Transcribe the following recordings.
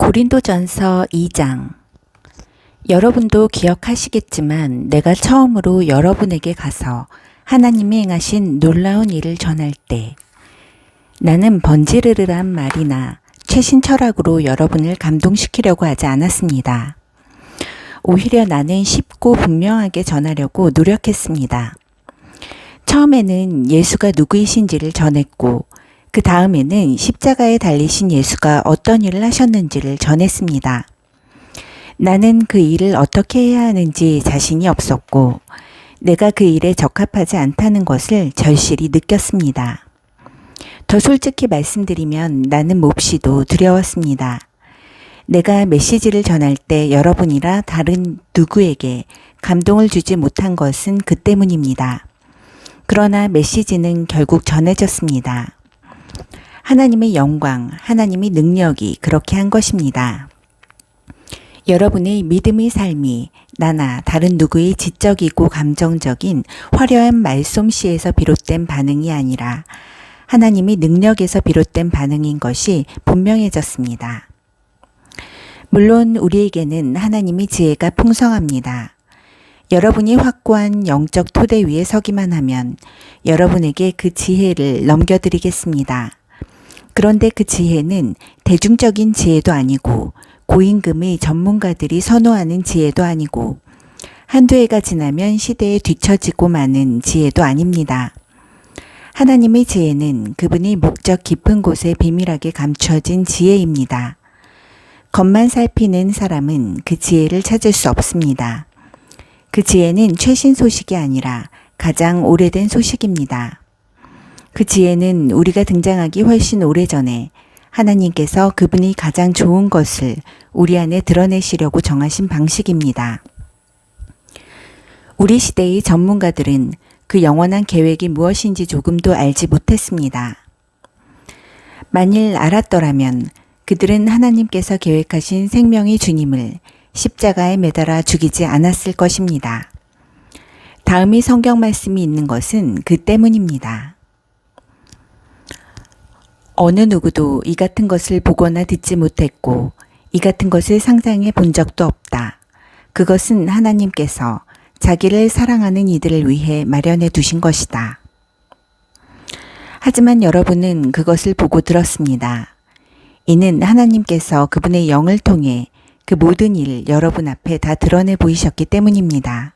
고린도전서 2장. 여러분도 기억하시겠지만 내가 처음으로 여러분에게 가서 하나님이 행하신 놀라운 일을 전할 때 나는 번지르르한 말이나 최신 철학으로 여러분을 감동시키려고 하지 않았습니다. 오히려 나는 쉽고 분명하게 전하려고 노력했습니다. 처음에는 예수가 누구이신지를 전했고 그 다음에는 십자가에 달리신 예수가 어떤 일을 하셨는지를 전했습니다. 나는 그 일을 어떻게 해야 하는지 자신이 없었고 내가 그 일에 적합하지 않다는 것을 절실히 느꼈습니다. 더 솔직히 말씀드리면 나는 몹시도 두려웠습니다. 내가 메시지를 전할 때 여러분이나 다른 누구에게 감동을 주지 못한 것은 그 때문입니다. 그러나 메시지는 결국 전해졌습니다. 하나님의 영광, 하나님의 능력이 그렇게 한 것입니다. 여러분의 믿음의 삶이 나나 다른 누구의 지적이고 감정적인 화려한 말솜씨에서 비롯된 반응이 아니라 하나님의 능력에서 비롯된 반응인 것이 분명해졌습니다. 물론 우리에게는 하나님의 지혜가 풍성합니다. 여러분이 확고한 영적 토대 위에 서기만 하면 여러분에게 그 지혜를 넘겨드리겠습니다. 그런데 그 지혜는 대중적인 지혜도 아니고 고임금의 전문가들이 선호하는 지혜도 아니고 한두 해가 지나면 시대에 뒤처지고 마는 지혜도 아닙니다. 하나님의 지혜는 그분의 목적 깊은 곳에 비밀하게 감추어진 지혜입니다. 겉만 살피는 사람은 그 지혜를 찾을 수 없습니다. 그 지혜는 최신 소식이 아니라 가장 오래된 소식입니다. 그 지혜는 우리가 등장하기 훨씬 오래전에 하나님께서 그분이 가장 좋은 것을 우리 안에 드러내시려고 정하신 방식입니다. 우리 시대의 전문가들은 그 영원한 계획이 무엇인지 조금도 알지 못했습니다. 만일 알았더라면 그들은 하나님께서 계획하신 생명의 주님을 십자가에 매달아 죽이지 않았을 것입니다. 다음이 성경 말씀이 있는 것은 그 때문입니다. 어느 누구도 이 같은 것을 보거나 듣지 못했고 이 같은 것을 상상해 본 적도 없다. 그것은 하나님께서 자기를 사랑하는 이들을 위해 마련해 두신 것이다. 하지만 여러분은 그것을 보고 들었습니다. 이는 하나님께서 그분의 영을 통해 그 모든 일을 여러분 앞에 다 드러내 보이셨기 때문입니다.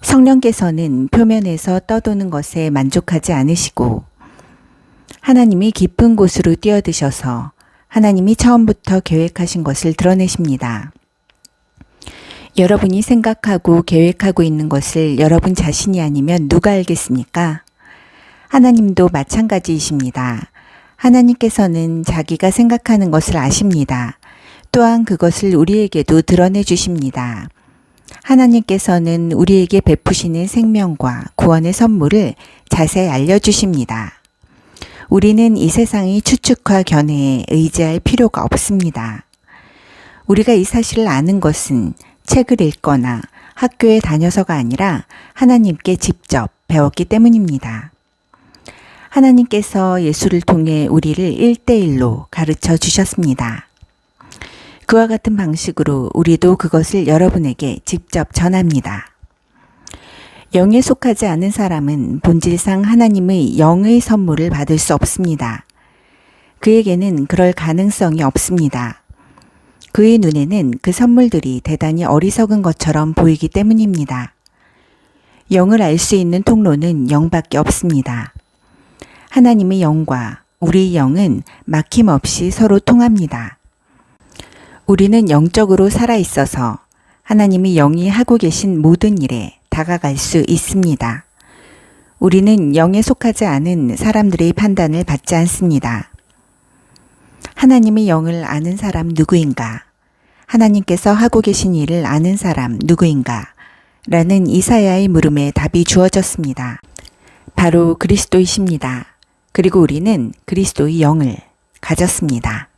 성령께서는 표면에서 떠도는 것에 만족하지 않으시고 하나님이 깊은 곳으로 뛰어드셔서 하나님이 처음부터 계획하신 것을 드러내십니다. 여러분이 생각하고 계획하고 있는 것을 여러분 자신이 아니면 누가 알겠습니까? 하나님도 마찬가지이십니다. 하나님께서는 자기가 생각하는 것을 아십니다. 또한 그것을 우리에게도 드러내 주십니다. 하나님께서는 우리에게 베푸시는 생명과 구원의 선물을 자세히 알려주십니다. 우리는 이 세상의 추측과 견해에 의지할 필요가 없습니다. 우리가 이 사실을 아는 것은 책을 읽거나 학교에 다녀서가 아니라 하나님께 직접 배웠기 때문입니다. 하나님께서 예수를 통해 우리를 1대1로 가르쳐 주셨습니다. 그와 같은 방식으로 우리도 그것을 여러분에게 직접 전합니다. 영에 속하지 않은 사람은 본질상 하나님의 영의 선물을 받을 수 없습니다. 그에게는 그럴 가능성이 없습니다. 그의 눈에는 그 선물들이 대단히 어리석은 것처럼 보이기 때문입니다. 영을 알 수 있는 통로는 영밖에 없습니다. 하나님의 영과 우리의 영은 막힘없이 서로 통합니다. 우리는 영적으로 살아있어서 하나님의 영이 하고 계신 모든 일에 다가갈 수 있습니다. 우리는 영에 속하지 않은 사람들의 판단을 받지 않습니다. 하나님의 영을 아는 사람 누구인가? 하나님께서 하고 계신 일을 아는 사람 누구인가? 라는 이사야의 물음에 답이 주어졌습니다. 바로 그리스도이십니다. 그리고 우리는 그리스도의 영을 가졌습니다.